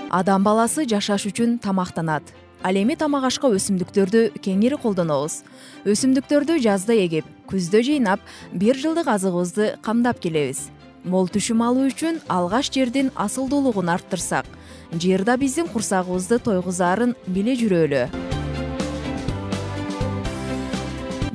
Адам баласы жашаш үчүн тамактанат. Ал эми тамак ашка өсүмдүктөрдү кеңири колдонобуз. Өсүмдүктөрдү жазда эгип, күздө жыйнап, бир жылдык азыгыбызды камдап келебиз. Мол түшүм алуу үчүн алгач жердин асылдуулугун арттырсак, жер да биздин курсагыбызды тойгузаарын биле жүрөлү.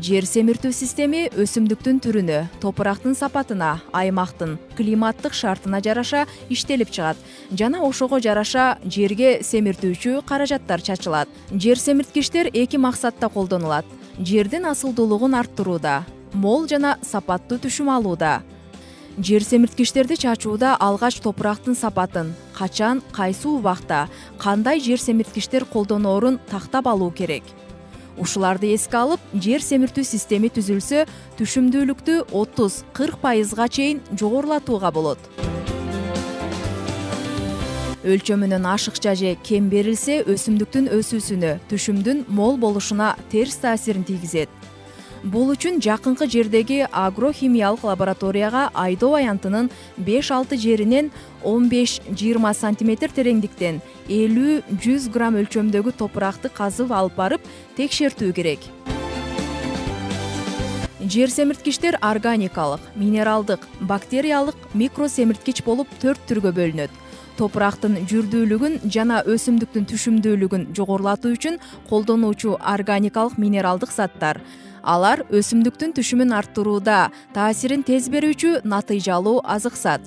Жер семиртүү системи өсүмдүктүн түрүнө, топурактын сапатына, аймактын климаттык шартына жараша иштелип чыгат жана ошого жараша жерге семиртүүчү каражаттар чачылат. Жер семирткичтер эки максатта колдонулат: жердин асылдуулугун арттырууда, мол жана сапаттуу түшүм алууда. Жер семирткичтерди чачууда алгач топурактын сапатын, качан, кайсы убакта, кандай жер семирткичтер колдоноорун тактап алуу керек. Ушуларды эске алып, жер семиртүү системи түзүлсө, түшүмдүүлүктү 30–40% чейин жогорулатууга болот. Өлчөмүнөн ашыкча же кем берилсе, өсүмдүктүн өсүүсүнө, түшүмдүн мол болушуна терс таасирин тийгизет. Бул үчүн жакынкы жердеги агрохимиялык лабораторияга айдоо аянтынын 5–6 жеринен 15–20 сантиметр тереңдиктен 50–100 грамм өлчөмдөгү топуракты казып алып барып текшертүү керек. Жер семирткичтер органикалык, минералдык, бактериялык, микросемирткич болуп 4 түргө бөлүнөт. Топурактын жүрдүүлүгүн жана өсүмдүктүн түшүмдүүлүгүн жогорулатуу үчүн колдонуучу органикалык минералдык заттар. Алар өсүмдүктүн түшүмүн арттырууда таасирин тез берүүчү натыйжалуу азыксат.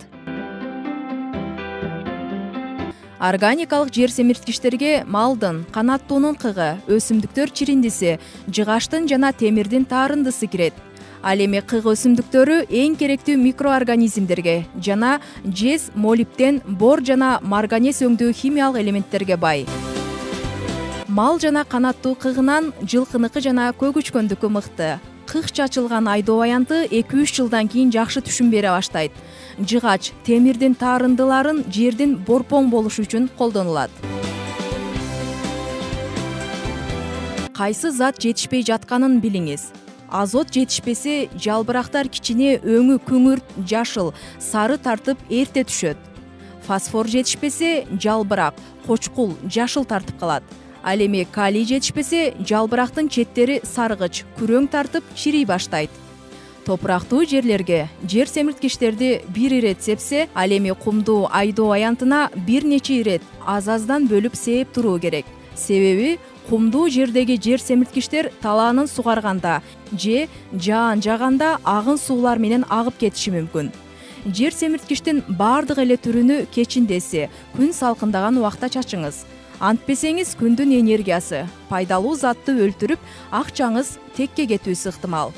Органикалык жер семирткичтерге малдын, канаттуунун кыгы, өсүмдүктөр чириндиси, жыгаштын жана темирдин таарындысы кирет. Ал эми кыг өсүмдүктөрү эң керектүү микроорганизмдерге жана жез, молибден, бор жана марганец өңдүү химиялык элементтерге бай. Мал жана канаттуу кыгынан жылкыныкы жана көгүчкөндүкү мыкты. Кыг чачылган айдоо аянты 2–3 жылдан кийин жакшы түшүм бере баштайт. Жыгач, темирдин таарындыларын жердин борпоң болушу үчүн колдонулат. Кайсы зат жетишпей жатканын билиңиз. Азот жетишпесе, жалбырактар кичине өңү күңүрт, жашыл, сары тартып эрте түшөт. Фосфор жетишпесе, жалбырак, кочкул, жашыл тартып калат. Ал эми калий жетишпесе, жалбырактын четтери саргыч, күрөң тартып чирий баштайт. Топурактуу жерлерге жер семирткичтерди бир ирет сепсе, ал эми кумдуу айдоо аянтына бир нече ирет аз-аздан бөлүп сээп туруу керек. Себеби кумдуу жердеги жер семирткичтер талаанын сугарганда же жаан жааганда агын суулар менен агып кетиши мүмкүн. Жер семирткичтин бардык эле түрүнү кечиндеси, күн салкындаган убакта чачыңыз. Антпесеңиз күндүн энергиясы пайдалуу затты өлтүрүп, акчаңыз текке кетүүсү ыктымал.